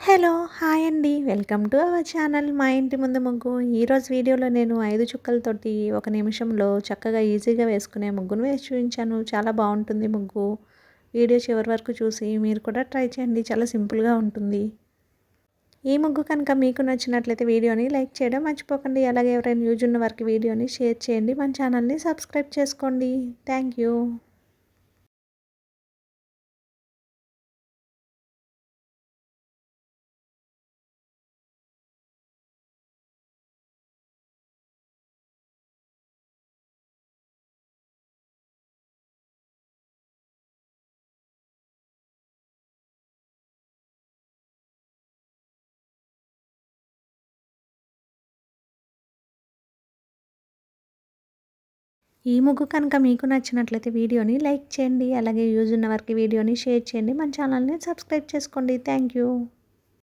Hello! Hi అండి. Welcome to our channel మా ఇంటి ముందు ముగ్గు. ఈరోజు వీడియోలో నేను 5 చుక్కలతోటి ఒక నిమిషంలో చక్కగా ఈజీగా వేసుకునే ముగ్గును వేసి చూపించాను. చాలా బాగుంటుంది ముగ్గు. వీడియో చివరి వరకు చూసి మీరు కూడా ట్రై చేయండి. చాలా సింపుల్‌గా ఉంటుంది. ఈ ముగ్గు కనుక మీకు నచ్చినట్లయితే వీడియోని లైక్ చేయడం మర్చిపోకండి. అలాగే ఎవరైనా యూజ్ ఉన్న వారికి వీడియోని షేర్ చేయండి. మన ఛానల్‌ని సబ్స్క్రైబ్ చేసుకోండి. Thank you. ఈ ముగ్గు కనుక మీకు నచ్చినట్లయితే వీడియోని లైక్ చేయండి. అలాగే యూజ్ ఉన్న వారికి వీడియోని షేర్ చేయండి. మన ఛానల్‌ని సబ్స్క్రైబ్ చేసుకోండి. Thank you.